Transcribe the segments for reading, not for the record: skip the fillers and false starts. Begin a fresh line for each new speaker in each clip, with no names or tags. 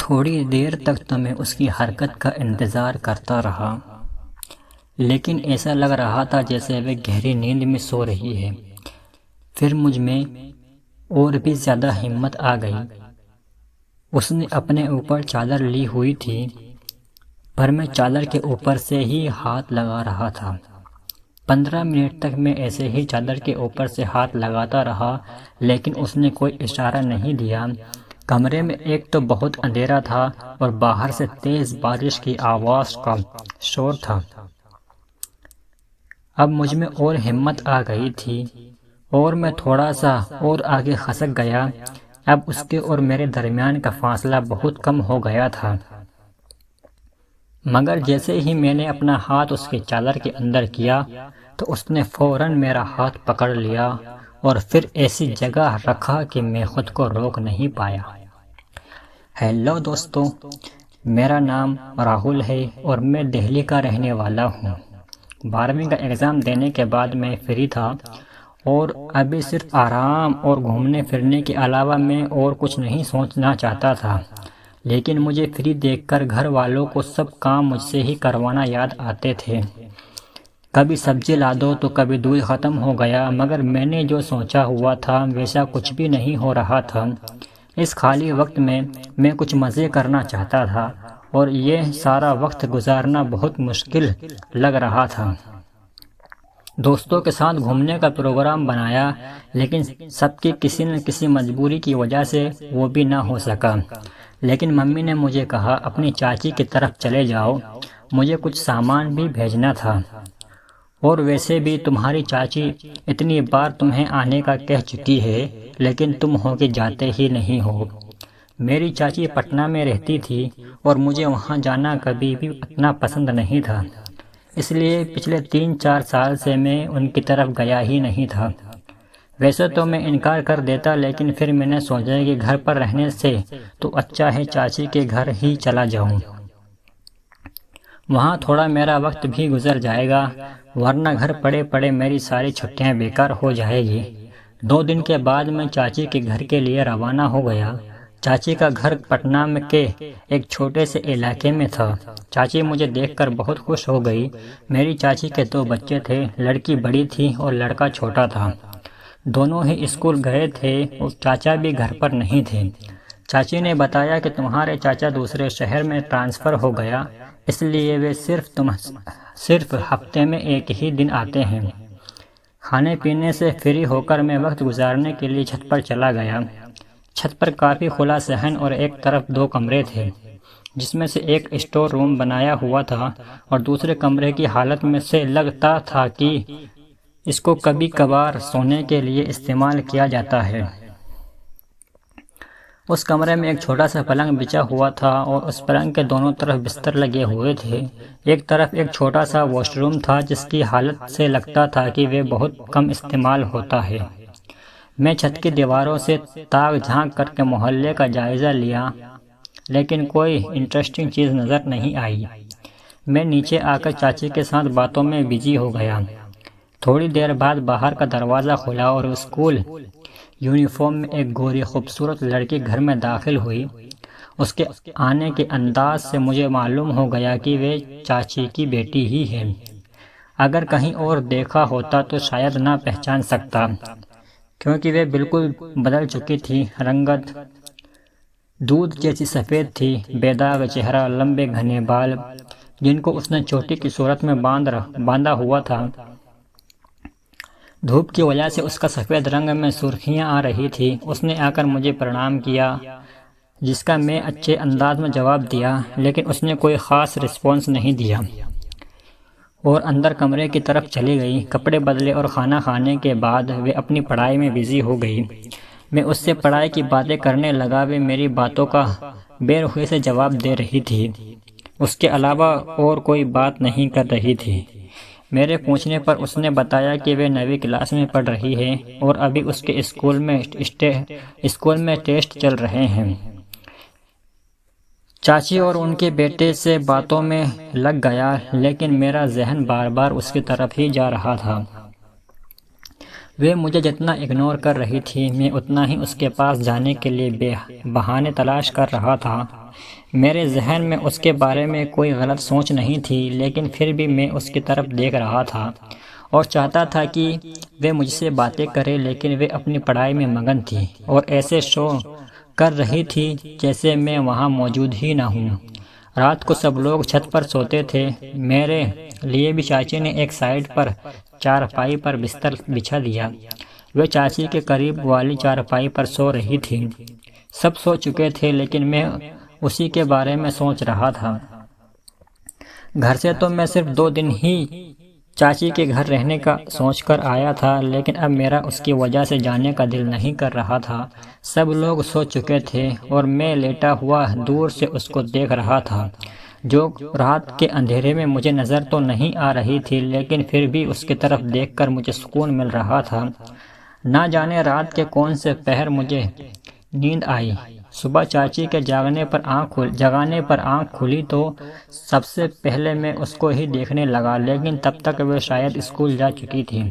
تھوڑی دیر تک تو میں اس کی حرکت کا انتظار کرتا رہا، لیکن ایسا لگ رہا تھا جیسے وہ گہری نیند میں سو رہی ہے۔ پھر مجھ میں اور بھی زیادہ ہمت آ گئی۔ اس نے اپنے اوپر چادر لی ہوئی تھی، پر میں چادر کے اوپر سے ہی ہاتھ لگا رہا تھا۔ 15 منٹ تک میں ایسے ہی چادر کے اوپر سے ہاتھ لگاتا رہا، لیکن اس نے کوئی اشارہ نہیں دیا۔ کمرے میں ایک تو بہت اندھیرا تھا اور باہر سے تیز بارش کی آواز کا شور تھا۔ اب مجھ میں اور ہمت آ گئی تھی اور میں تھوڑا سا اور آگے خسک گیا۔ اب اس کے اور میرے درمیان کا فاصلہ بہت کم ہو گیا تھا، مگر جیسے ہی میں نے اپنا ہاتھ اس کے چادر کے اندر کیا تو اس نے فوراً میرا ہاتھ پکڑ لیا اور پھر ایسی جگہ رکھا کہ میں خود کو روک نہیں پایا۔ ہیلو دوستو، میرا نام راہل ہے اور میں دہلی کا رہنے والا ہوں۔ 12ویں کا ایگزام دینے کے بعد میں فری تھا اور ابھی صرف آرام اور گھومنے پھرنے کے علاوہ میں اور کچھ نہیں سوچنا چاہتا تھا، لیکن مجھے فری دیکھ کر گھر والوں کو سب کام مجھ سے ہی کروانا یاد آتے تھے۔ کبھی سبزی لا دو تو کبھی دودھ ختم ہو گیا، مگر میں نے جو سوچا ہوا تھا ویسا کچھ بھی نہیں ہو رہا تھا۔ اس خالی وقت میں کچھ مزے کرنا چاہتا تھا اور یہ سارا وقت گزارنا بہت مشکل لگ رہا تھا۔ دوستوں کے ساتھ گھومنے کا پروگرام بنایا، لیکن سب کی کسی نہ کسی مجبوری کی وجہ سے وہ بھی نہ ہو سکا۔ لیکن ممی نے مجھے کہا اپنی چاچی کی طرف چلے جاؤ، مجھے کچھ سامان بھی بھیجنا تھا، اور ویسے بھی تمہاری چاچی اتنی بار تمہیں آنے کا کہہ چکی ہے، لیکن تم ہو کہ جاتے ہی نہیں ہو۔ میری چاچی پٹنہ میں رہتی تھی اور مجھے وہاں جانا کبھی بھی اتنا پسند نہیں تھا، اس لیے پچھلے 3-4 سال سے میں ان کی طرف گیا ہی نہیں تھا۔ ویسے تو میں انکار کر دیتا، لیکن پھر میں نے سوچا کہ گھر پر رہنے سے تو اچھا ہے چاچی کے گھر ہی چلا جاؤں، وہاں تھوڑا میرا وقت بھی گزر جائے گا، ورنہ گھر پڑے پڑے میری ساری چھٹیاں بیکار ہو جائے گی۔ 2 دن کے بعد میں چاچی کے گھر کے لیے روانہ ہو گیا۔ چاچی کا گھر پٹنہ کے ایک چھوٹے سے علاقے میں تھا۔ چاچی مجھے دیکھ کر بہت خوش ہو گئی۔ میری چاچی کے 2 بچے تھے، لڑکی بڑی تھی اور لڑکا چھوٹا تھا۔ دونوں ہی اسکول گئے تھے اور چاچا بھی گھر پر نہیں تھے۔ چاچی نے بتایا کہ تمہارے چاچا دوسرے شہر میں ٹرانسفر ہو گیا، اس لیے وہ صرف ہفتے میں 1 ہی دن آتے ہیں۔ کھانے پینے سے فری ہو کر میں وقت گزارنے کے لیے چھت پر چلا گیا۔ چھت پر کافی کھلا صحن اور ایک طرف 2 کمرے تھے، جس میں سے ایک اسٹور روم بنایا ہوا تھا اور دوسرے کمرے کی حالت میں سے لگتا تھا کہ اس کو کبھی کبھار سونے کے لیے استعمال کیا جاتا ہے۔ اس کمرے میں ایک چھوٹا سا پلنگ بچھا ہوا تھا اور اس پلنگ کے دونوں طرف بستر لگے ہوئے تھے۔ ایک طرف ایک چھوٹا سا واش روم تھا جس کی حالت سے لگتا تھا کہ وہ بہت کم استعمال ہوتا ہے۔ میں چھت کی دیواروں سے تاک جھانک کر کے محلے کا جائزہ لیا، لیکن کوئی انٹرسٹنگ چیز نظر نہیں آئی۔ میں نیچے آ کر چاچی کے ساتھ باتوں میں بزی ہو گیا۔ تھوڑی دیر بعد باہر کا دروازہ کھلا اور اسکول یونیفارم میں ایک گوری خوبصورت لڑکی گھر میں داخل ہوئی۔ اس کے آنے کے انداز سے مجھے معلوم ہو گیا کہ وہ چاچی کی بیٹی ہی ہے۔ اگر کہیں اور دیکھا ہوتا تو شاید نہ پہچان سکتا، کیونکہ وہ بالکل بدل چکی تھی۔ رنگت دودھ جیسی سفید تھی، بے داغ چہرہ، لمبے گھنے بال جن کو اس نے چوٹی کی صورت میں باندھا ہوا تھا۔ دھوپ کی وجہ سے اس کا سفید رنگ میں سرخیاں آ رہی تھی۔ اس نے آ کر مجھے پرنام کیا، جس کا میں اچھے انداز میں جواب دیا، لیکن اس نے کوئی خاص رسپانس نہیں دیا اور اندر کمرے کی طرف چلی گئی۔ کپڑے بدلے اور کھانا کھانے کے بعد وہ اپنی پڑھائی میں بزی ہو گئی۔ میں اس سے پڑھائی کی باتیں کرنے لگا، وہ میری باتوں کا بے رخی سے جواب دے رہی تھی، اس کے علاوہ اور کوئی بات نہیں کر رہی تھی۔ میرے پوچھنے پر اس نے بتایا کہ وہ 9ویں کلاس میں پڑھ رہی ہے اور ابھی اس کے اسکول میں ٹیسٹ چل رہے ہیں۔ چاچی اور ان کے بیٹے سے باتوں میں لگ گیا، لیکن میرا ذہن بار بار اس کی طرف ہی جا رہا تھا۔ وہ مجھے جتنا اگنور کر رہی تھی، میں اتنا ہی اس کے پاس جانے کے لیے بہانے تلاش کر رہا تھا۔ میرے ذہن میں اس کے بارے میں کوئی غلط سوچ نہیں تھی، لیکن پھر بھی میں اس کی طرف دیکھ رہا تھا اور چاہتا تھا کہ وہ مجھ سے باتیں کرے، لیکن وہ اپنی پڑھائی میں مگن تھی اور ایسے شو کر رہی تھی جیسے میں وہاں موجود ہی نہ ہوں۔ رات کو سب لوگ چھت پر سوتے تھے، میرے لیے بھی چاچی نے ایک سائیڈ پر چارپائی پر بستر بچھا دیا۔ وہ چاچی کے قریب والی چارپائی پر سو رہی تھی۔ سب سو چکے تھے لیکن میں اسی کے بارے میں سوچ رہا تھا۔ گھر سے تو میں صرف 2 دن ہی چاچی کے گھر رہنے کا سوچ کر آیا تھا، لیکن اب میرا اس کی وجہ سے جانے کا دل نہیں کر رہا تھا۔ سب لوگ سو چکے تھے اور میں لیٹا ہوا دور سے اس کو دیکھ رہا تھا، جو رات کے اندھیرے میں مجھے نظر تو نہیں آ رہی تھی، لیکن پھر بھی اس کی طرف دیکھ کر مجھے سکون مل رہا تھا۔ نہ جانے رات کے کون سے پہر مجھے نیند آئی۔ صبح چاچی کے جگانے پر آنکھ کھلی تو سب سے پہلے میں اس کو ہی دیکھنے لگا، لیکن تب تک وہ شاید اسکول جا چکی تھی۔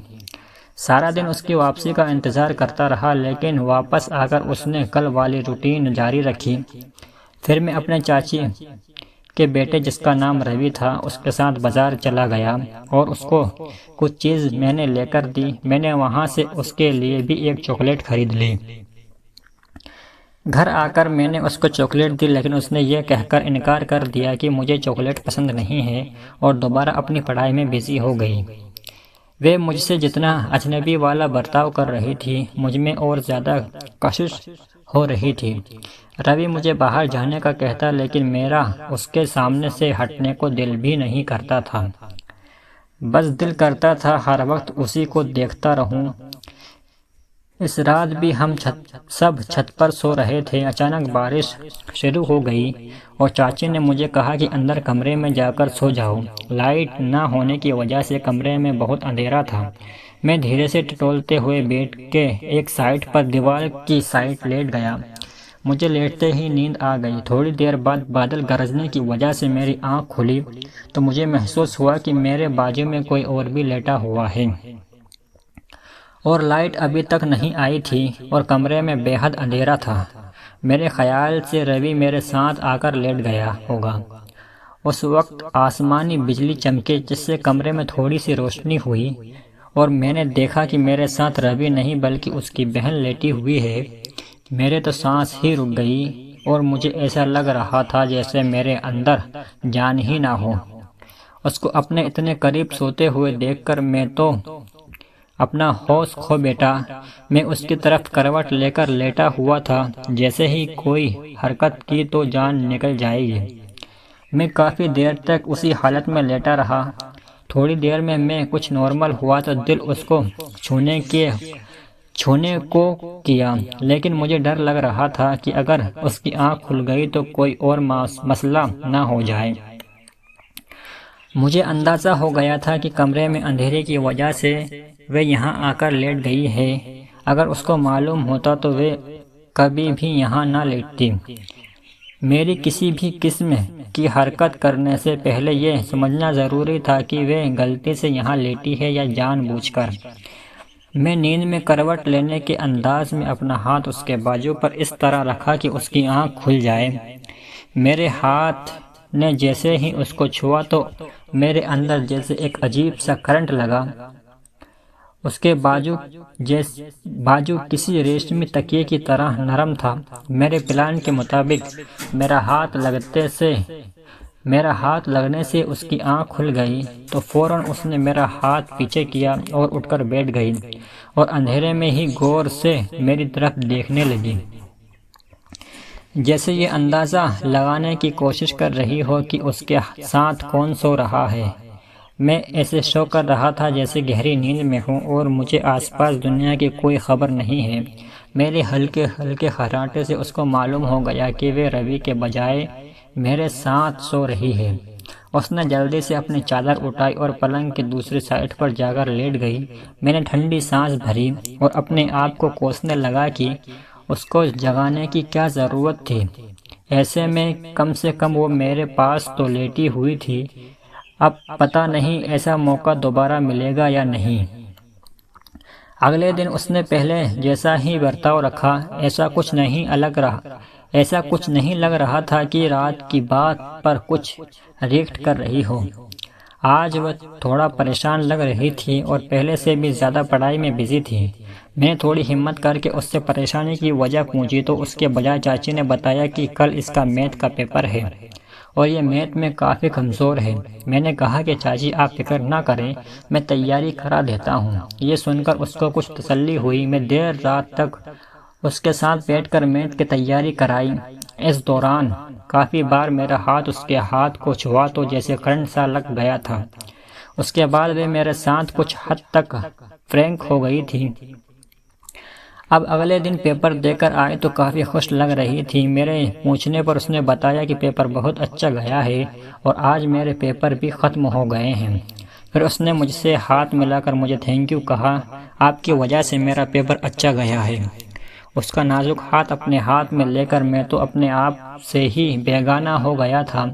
سارا دن اس کی واپسی کا انتظار کرتا رہا، لیکن واپس آ کر اس نے کل والی روٹین جاری رکھی۔ پھر میں اپنے چاچی کے بیٹے جس کا نام روی تھا اس کے ساتھ بازار چلا گیا اور اس کو کچھ چیز میں نے لے کر دی۔ میں نے وہاں سے اس کے لیے بھی ایک چاکلیٹ خرید لی۔ گھر آ کر میں نے اس کو چاکلیٹ دی، لیکن اس نے یہ کہہ کر انکار کر دیا کہ مجھے چاکلیٹ پسند نہیں ہے، اور دوبارہ اپنی پڑھائی میں بزی ہو گئی۔ وہ مجھ سے جتنا اجنبی والا برتاؤ کر رہی تھی، مجھ میں اور زیادہ کشش ہو رہی تھی۔ روی مجھے باہر جانے کا کہتا، لیکن میرا اس کے سامنے سے ہٹنے کو دل بھی نہیں کرتا تھا۔ بس دل کرتا تھا ہر وقت اسی کو دیکھتا رہوں۔ اس رات بھی ہم سب چھت پر سو رہے تھے۔ اچانک بارش شروع ہو گئی اور چاچی نے مجھے کہا کہ اندر کمرے میں جا کر سو جاؤ۔ لائٹ نہ ہونے کی وجہ سے کمرے میں بہت اندھیرا تھا۔ میں دھیرے سے ٹٹولتے ہوئے بیٹھ کے ایک سائیڈ پر دیوار کی سائیڈ لیٹ گیا۔ مجھے لیٹتے ہی نیند آ گئی۔ تھوڑی دیر بعد بادل گرجنے کی وجہ سے میری آنکھ کھلی تو مجھے محسوس ہوا کہ میرے بازو میں کوئی اور بھی لیٹا ہوا ہے، اور لائٹ ابھی تک نہیں آئی تھی اور کمرے میں بے حد اندھیرا تھا۔ میرے خیال سے روی میرے ساتھ آ کر لیٹ گیا ہوگا۔ اس وقت آسمانی بجلی چمکے جس سے کمرے میں تھوڑی سی روشنی ہوئی اور میں نے دیکھا کہ میرے ساتھ روی نہیں بلکہ اس کی بہن لیٹی ہوئی ہے۔ میرے تو سانس ہی رک گئی اور مجھے ایسا لگ رہا تھا جیسے میرے اندر جان ہی نہ ہو۔ اس کو اپنے اتنے قریب سوتے ہوئے دیکھ کر میں تو اپنا ہوش کھو بیٹھا۔ میں اس کی طرف کروٹ لے کر لیٹا ہوا تھا، جیسے ہی کوئی حرکت کی تو جان نکل جائے گی۔ میں کافی دیر تک اسی حالت میں لیٹا رہا۔ تھوڑی دیر میں کچھ نارمل ہوا تو دل اس کو چھونے کو کیا، لیکن مجھے ڈر لگ رہا تھا کہ اگر اس کی آنکھ کھل گئی تو کوئی اور مسئلہ نہ ہو جائے۔ مجھے اندازہ ہو گیا تھا کہ کمرے میں اندھیرے کی وجہ سے وہ یہاں آ کر لیٹ گئی ہے۔ اگر اس کو معلوم ہوتا تو وہ کبھی بھی یہاں نہ لیٹتی۔ میری کسی بھی قسم کی حرکت کرنے سے پہلے یہ سمجھنا ضروری تھا کہ وہ غلطی سے یہاں لیٹی ہے یا جان بوجھ کر۔ میں نیند میں کروٹ لینے کے انداز میں اپنا ہاتھ اس کے بازو پر اس طرح رکھا کہ اس کی آنکھ کھل جائے۔ میرے ہاتھ نے جیسے ہی اس کو چھوا تو میرے اندر جیسے ایک عجیب سا کرنٹ لگا۔ اس کے بازو کسی ریشمی تکیے کی طرح نرم تھا۔ میرے پلان کے مطابق میرا ہاتھ لگنے سے اس کی آنکھ کھل گئی تو فوراً اس نے میرا ہاتھ پیچھے کیا اور اٹھ کر بیٹھ گئی اور اندھیرے میں ہی غور سے میری طرف دیکھنے لگی، جیسے یہ اندازہ لگانے کی کوشش کر رہی ہو کہ اس کے ساتھ کون سو رہا ہے۔ میں ایسے شو کر رہا تھا جیسے گہری نیند میں ہوں اور مجھے آس پاس دنیا کی کوئی خبر نہیں ہے۔ میرے ہلکے خراٹے سے اس کو معلوم ہو گیا کہ وہ روی کے بجائے میرے ساتھ سو رہی ہے۔ اس نے جلدی سے اپنی چادر اٹھائی اور پلنگ کی دوسری سائیڈ پر جا کر لیٹ گئی۔ میں نے ٹھنڈی سانس بھری اور اپنے آپ کو کوسنے لگا کہ اس کو جگانے کی کیا ضرورت تھی۔ ایسے میں کم سے کم وہ میرے پاس تو لیٹی ہوئی تھی۔ اب پتہ نہیں ایسا موقع دوبارہ ملے گا یا نہیں۔ اگلے دن اس نے پہلے جیسا ہی برتاؤ رکھا، ایسا کچھ نہیں الگ ایسا کچھ نہیں لگ رہا تھا کہ رات کی بات پر کچھ ریئیکٹ کر رہی ہو۔ آج وہ تھوڑا پریشان لگ رہی تھی اور پہلے سے بھی زیادہ پڑھائی میں بزی تھی۔ میں نے تھوڑی ہمت کر کے اس سے پریشانی کی وجہ پوچھی تو اس کے بجائے چاچی نے بتایا کہ کل اس کا میتھ کا پیپر ہے اور یہ میتھ میں کافی کمزور ہے۔ میں نے کہا کہ چاچی آپ فکر نہ کریں، میں تیاری کرا دیتا ہوں۔ یہ سن کر اس کو کچھ تسلی ہوئی۔ میں دیر رات تک اس کے ساتھ بیٹھ کر میتھ کی تیاری کرائی۔ اس دوران کافی بار میرا ہاتھ اس کے ہاتھ کو چھوا تو جیسے کرنٹ سا لگ گیا تھا۔ اس کے بعد وہ میرے ساتھ کچھ حد تک فرینک ہو گئی تھی۔ اب اگلے دن پیپر دے کر آئے تو کافی خوش لگ رہی تھی۔ میرے پوچھنے پر اس نے بتایا کہ پیپر بہت اچھا گیا ہے اور آج میرے پیپر بھی ختم ہو گئے ہیں۔ پھر اس نے مجھ سے ہاتھ ملا کر مجھے تھینک یو کہا۔ آپ کی وجہ سے میرا پیپر اچھا گیا ہے۔ اس کا نازک ہاتھ اپنے ہاتھ میں لے کر میں تو اپنے آپ سے ہی بیگانہ ہو گیا تھا۔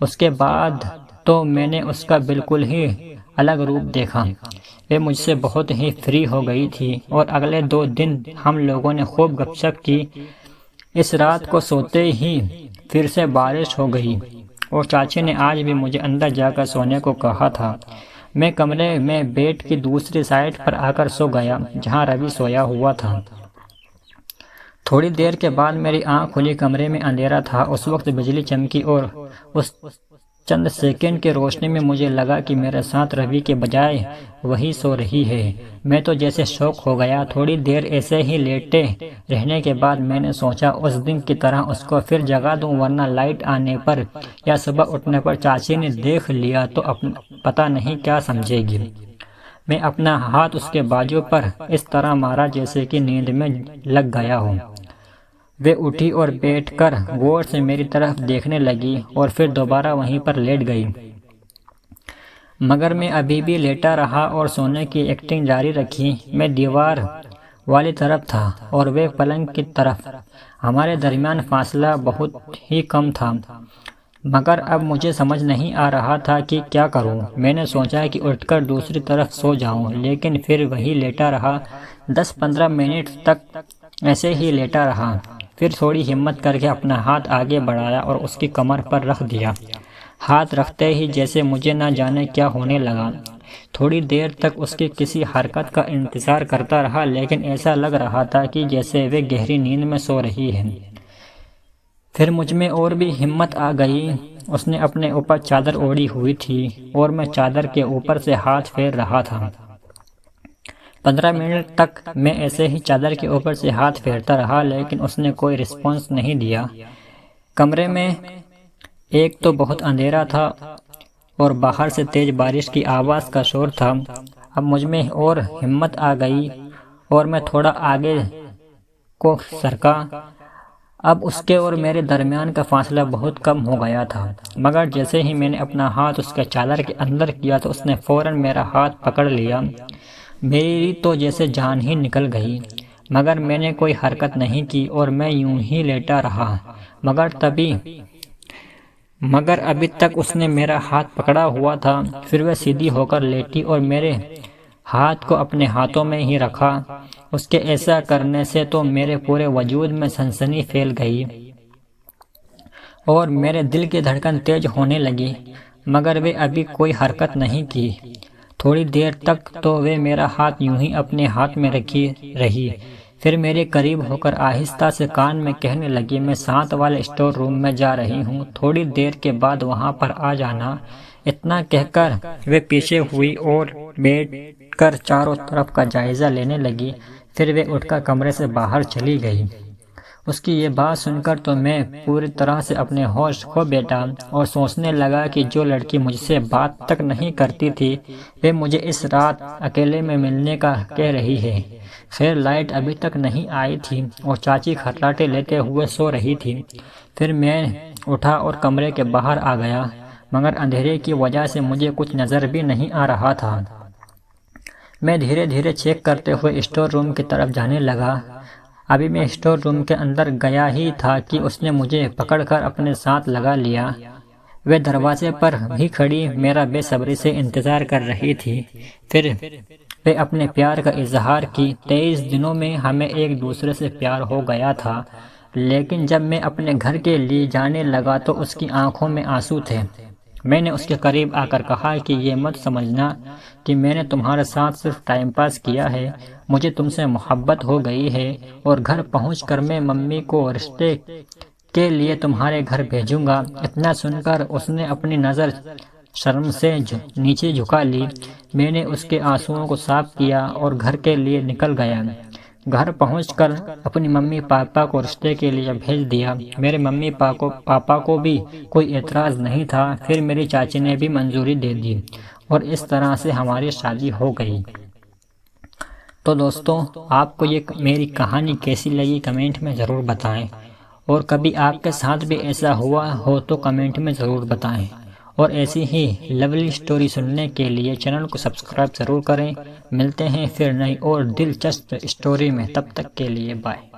اس کے بعد تو میں نے اس کا بالکل ہی الگ روپ دیکھا۔ وہ مجھ سے بہت ہی فری ہو گئی تھی اور اگلے 2 دن ہم لوگوں نے خوب گپ شپ کی۔ اس رات کو سوتے ہی پھر سے بارش ہو گئی اور چاچی نے آج بھی مجھے اندر جا کر سونے کو کہا تھا۔ میں کمرے میں بیڈ کی دوسری سائڈ پر آ کر سو گیا جہاں روی سویا ہوا تھا۔ تھوڑی دیر کے بعد میری آنکھ کھلی۔ کمرے میں اندھیرا تھا۔ اس وقت بجلی چمکی اور اس چند سیکنڈ کی روشنی میں مجھے لگا کہ میرے ساتھ روی کے بجائے وہی سو رہی ہے۔ میں تو جیسے شوک ہو گیا۔ تھوڑی دیر ایسے ہی لیٹے رہنے کے بعد میں نے سوچا اس دن کی طرح اس کو پھر جگا دوں، ورنہ لائٹ آنے پر یا صبح اٹھنے پر چاچی نے دیکھ لیا تو پتہ نہیں کیا سمجھے گی۔ میں اپنا ہاتھ اس کے بازو پر اس طرح مارا جیسے کہ نیند میں لگ گیا ہو۔ وہ اٹھی اور بیٹھ کر غور سے میری طرف دیکھنے لگی اور پھر دوبارہ وہیں پر لیٹ گئی، مگر میں ابھی بھی لیٹا رہا اور سونے کی ایکٹنگ جاری رکھی۔ میں دیوار والی طرف تھا اور وہ پلنگ کی طرف۔ ہمارے درمیان فاصلہ بہت ہی کم تھا، مگر اب مجھے سمجھ نہیں آ رہا تھا کہ کیا کروں۔ میں نے سوچا کہ اٹھ کر دوسری طرف سو جاؤں، لیکن پھر وہی لیٹا رہا۔ 10-15 منٹ تک ایسے ہی لیٹا رہا، پھر تھوڑی ہمت کر کے اپنا ہاتھ آگے بڑھایا اور اس کی کمر پر رکھ دیا۔ ہاتھ رکھتے ہی جیسے مجھے نہ جانے کیا ہونے لگا۔ تھوڑی دیر تک اس کی کسی حرکت کا انتظار کرتا رہا، لیکن ایسا لگ رہا تھا کہ جیسے وہ گہری نیند میں سو رہی ہے۔ پھر مجھ میں اور بھی ہمت آ گئی۔ اس نے اپنے اوپر چادر اوڑھی ہوئی تھی اور میں چادر کے اوپر سے ہاتھ پھیر رہا تھا۔ 15 منٹ تک میں ایسے ہی چادر کے اوپر سے ہاتھ پھیرتا رہا، لیکن اس نے کوئی رسپانس نہیں دیا۔ کمرے میں ایک تو بہت اندھیرا تھا اور باہر سے تیز بارش کی آواز کا شور تھا۔ اب مجھ میں اور ہمت آ گئی اور میں تھوڑا آگے کو سرکا۔ اب اس کے اور میرے درمیان کا فاصلہ بہت کم ہو گیا تھا، مگر جیسے ہی میں نے اپنا ہاتھ اس کے چادر کے اندر کیا تو اس نے فوراً میرا ہاتھ پکڑ لیا۔ میری تو جیسے جان ہی نکل گئی، مگر میں نے کوئی حرکت نہیں کی اور میں یوں ہی لیٹا رہا۔ مگر ابھی تک اس نے میرا ہاتھ پکڑا ہوا تھا۔ پھر وہ سیدھی ہو کر لیٹی اور میرے ہاتھ کو اپنے ہاتھوں میں ہی رکھا۔ اس کے ایسا کرنے سے تو میرے پورے وجود میں سنسنی پھیل گئی اور میرے دل کی دھڑکن تیز ہونے لگی، مگر وہ ابھی کوئی حرکت نہیں کی۔ تھوڑی دیر تک تو وہ میرا ہاتھ یوں ہی اپنے ہاتھ میں رکھی رہی، پھر میرے قریب ہو کر آہستہ سے کان میں کہنے لگی، میں 7 والے اسٹور روم میں جا رہی ہوں، تھوڑی دیر کے بعد وہاں پر آ جانا۔ اتنا کہہ کر وہ پیچھے ہوئی اور بیٹھ کر چاروں طرف کا جائزہ لینے لگی، پھر وہ اٹھ کر کمرے سے باہر چلی گئی۔ اس کی یہ بات سن کر تو میں پوری طرح سے اپنے ہوش کھو بیٹھا اور سوچنے لگا کہ جو لڑکی مجھ سے بات تک نہیں کرتی تھی وہ مجھے اس رات اکیلے میں ملنے کا کہہ رہی ہے۔ خیر لائٹ ابھی تک نہیں آئی تھی اور چاچی خراٹے لیتے ہوئے سو رہی تھی۔ پھر میں اٹھا اور کمرے کے باہر آ گیا، مگر اندھیرے کی وجہ سے مجھے کچھ نظر بھی نہیں آ رہا تھا۔ میں دھیرے دھیرے چیک کرتے ہوئے اسٹور روم کی طرف جانے لگا۔ ابھی میں اسٹور روم کے اندر گیا ہی تھا کہ اس نے مجھے پکڑ کر اپنے ساتھ لگا لیا۔ وہ دروازے پر ہی کھڑی میرا بے صبری سے انتظار کر رہی تھی۔ پھر وہ اپنے پیار کا اظہار کی۔ 23 دنوں میں ہمیں ایک دوسرے سے پیار ہو گیا تھا، لیکن جب میں اپنے گھر کے لیے جانے لگا تو اس کی آنکھوں میں آنسو تھے۔ میں نے اس کے قریب آ کر کہا کہ یہ مت سمجھنا کہ میں نے تمہارے ساتھ صرف ٹائم پاس کیا ہے، مجھے تم سے محبت ہو گئی ہے، اور گھر پہنچ کر میں ممی کو رشتے کے لیے تمہارے گھر بھیجوں گا۔ اتنا سن کر اس نے اپنی نظر شرم سے نیچے جھکا لی۔ میں نے اس کے آنسوؤں کو صاف کیا اور گھر کے لیے نکل گیا۔ گھر پہنچ کر اپنی ممی پاپا کو رشتے کے لیے بھیج دیا۔ میرے ممی پاپا کو بھی کوئی اعتراض نہیں تھا، پھر میری چاچی نے بھی منظوری دے دی اور اس طرح سے ہماری شادی ہو گئی۔ تو دوستو، آپ کو یہ میری کہانی کیسی لگی کمنٹ میں ضرور بتائیں، اور کبھی آپ کے ساتھ بھی ایسا ہوا ہو تو کمنٹ میں ضرور بتائیں، اور ایسی ہی لولی سٹوری سننے کے لیے چینل کو سبسکرائب ضرور کریں۔ ملتے ہیں پھر نئی اور دلچسپ سٹوری میں، تب تک کے لیے بائے۔